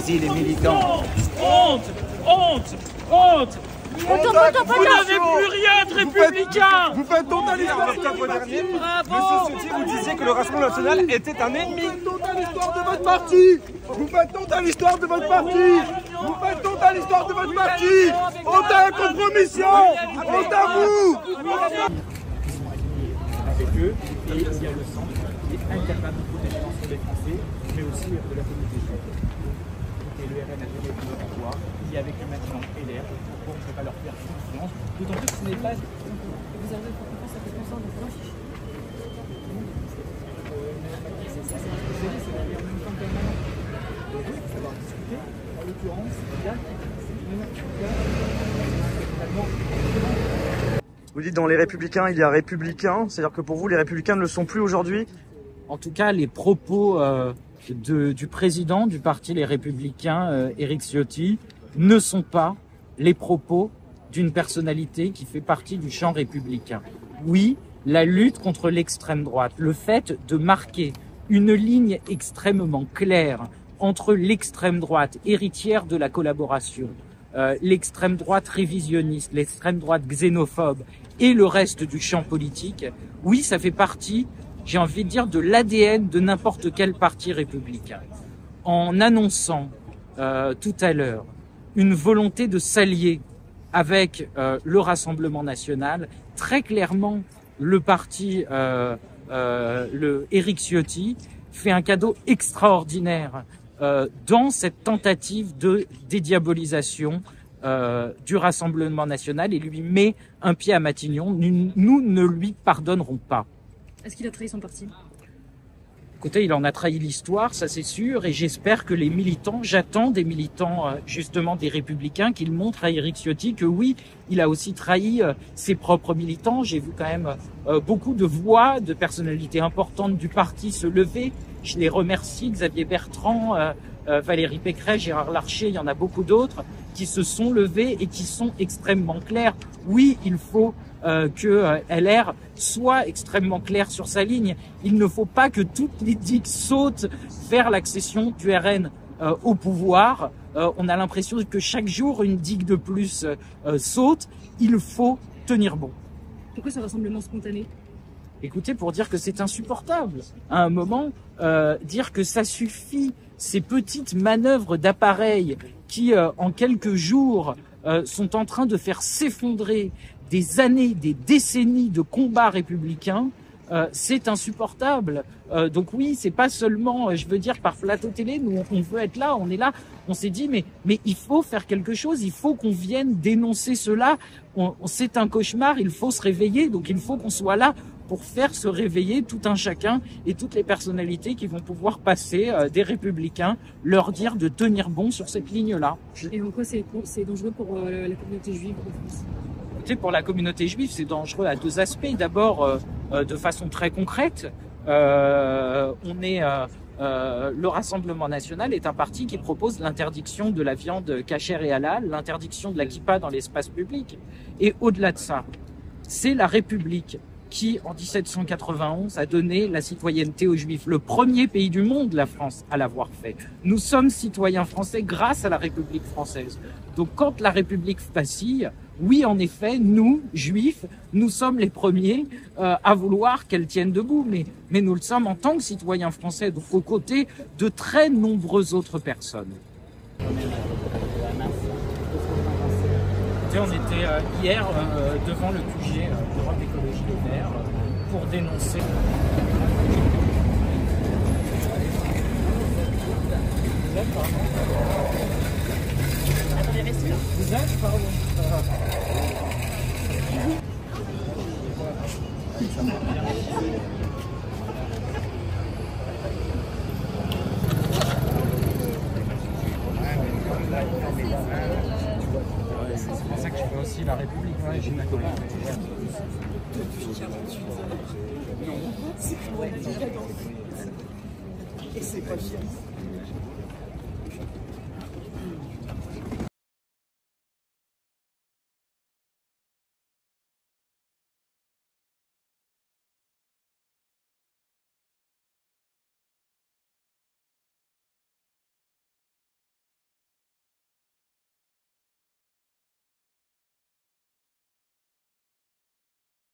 Allez-y les militants. Honte, honte, honte. Vous n'avez plus rien de républicain. Vous faites honte à l'histoire de votre parti. Monsieur Ciotti, vous disiez que le Rassemblement national était un ennemi. Vous faites honte à l'histoire de votre parti. Vous faites honte à l'histoire de votre parti. Vous faites honte à l'histoire de votre parti. Honte à la compromission. Honte à vous. Avec eux, et il y a le centre qui est incapable de protéger l'ensemble des Français, mais aussi de la communauté juive. Et le RN a donné le pouvoir, il y a avec eux maintenant LR, pourquoi on ne peut pas leur faire confiance, d'autant plus que ce n'est pas... Vous avez fait confiance à quelqu'un sans confiance. C'est la meilleure même temps que maintenant. Donc oui, il faut savoir discuter. En l'occurrence, il y a Vous dites dans les Républicains, il y a républicains, c'est-à-dire que pour vous, les Républicains ne le sont plus aujourd'hui? En tout cas, les propos du président du parti Les Républicains, Éric Ciotti, ne sont pas les propos d'une personnalité qui fait partie du champ républicain. Oui, la lutte contre l'extrême droite, le fait de marquer une ligne extrêmement claire entre l'extrême droite héritière de la collaboration, l'extrême droite révisionniste, l'extrême droite xénophobe et le reste du champ politique, oui, ça fait partie, j'ai envie de dire, de l'ADN de n'importe quel parti républicain. En annonçant tout à l'heure une volonté de s'allier avec le Rassemblement national, très clairement, le parti Éric Ciotti fait un cadeau extraordinaire dans cette tentative de dédiabolisation du Rassemblement national et lui met un pied à Matignon. Nous ne lui pardonnerons pas. Est-ce qu'il a trahi son parti? Écoutez, il en a trahi l'histoire, ça c'est sûr, et j'espère que les militants, j'attends des militants justement des Républicains qu'ils montrent à Éric Ciotti que oui, il a aussi trahi ses propres militants. J'ai vu quand même beaucoup de voix, de personnalités importantes du parti se lever. Je les remercie, Xavier Bertrand, Valérie Pécresse, Gérard Larcher, il y en a beaucoup d'autres qui se sont levés et qui sont extrêmement clairs. Oui, il faut que LR soit extrêmement clair sur sa ligne. Il ne faut pas que toutes les digues sautent vers l'accession du RN au pouvoir. On a l'impression que chaque jour, une digue de plus saute. Il faut tenir bon. Pourquoi ce rassemblement spontané? Écoutez, pour dire que c'est insupportable. À un moment, dire que ça suffit, ces petites manœuvres d'appareil qui, en quelques jours, sont en train de faire s'effondrer des années, des décennies de combats républicains, c'est insupportable. Donc oui, c'est pas seulement, je veux dire, par plateau télé, nous on veut être là, on est là. On s'est dit, mais il faut faire quelque chose, il faut qu'on vienne dénoncer cela. C'est un cauchemar, il faut se réveiller, donc il faut qu'on soit là pour faire se réveiller tout un chacun et toutes les personnalités qui vont pouvoir passer des Républicains, leur dire de tenir bon sur cette ligne-là. Et en quoi c'est dangereux pour la communauté juive en France? Pour la communauté juive, c'est dangereux à deux aspects. D'abord, de façon très concrète, le Rassemblement national est un parti qui propose l'interdiction de la viande cachère et halal, l'interdiction de la kippa dans l'espace public. Et au-delà de ça, c'est la République qui, en 1791, a donné la citoyenneté aux Juifs. Le premier pays du monde, la France, à l'avoir fait. Nous sommes citoyens français grâce à la République française. Donc quand la République vacille, oui, en effet, nous, Juifs, nous sommes les premiers à vouloir qu'elle tienne debout. Mais nous le sommes en tant que citoyens français, donc aux côtés de très nombreuses autres personnes. On était hier devant le QG d'Europe Écologie Les Verts pour dénoncer. Vous êtes, pardon. Attendez, restez là. Vous êtes, pardon. C'est pour ça que je fais aussi la République, ouais, j'ai ma copine. Et c'est pas bien.